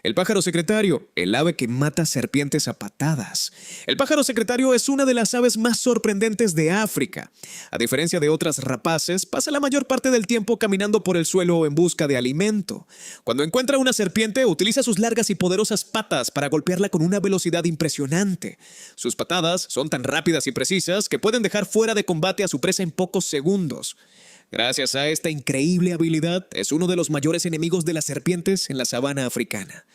El pájaro secretario, el ave que mata serpientes a patadas. El pájaro secretario es una de las aves más sorprendentes de África. A diferencia de otras rapaces, pasa la mayor parte del tiempo caminando por el suelo en busca de alimento. Cuando encuentra una serpiente, utiliza sus largas y poderosas patas para golpearla con una velocidad impresionante. Sus patadas son tan rápidas y precisas que pueden dejar fuera de combate a su presa en pocos segundos. Gracias a esta increíble habilidad, es uno de los mayores enemigos de las serpientes en la sabana africana.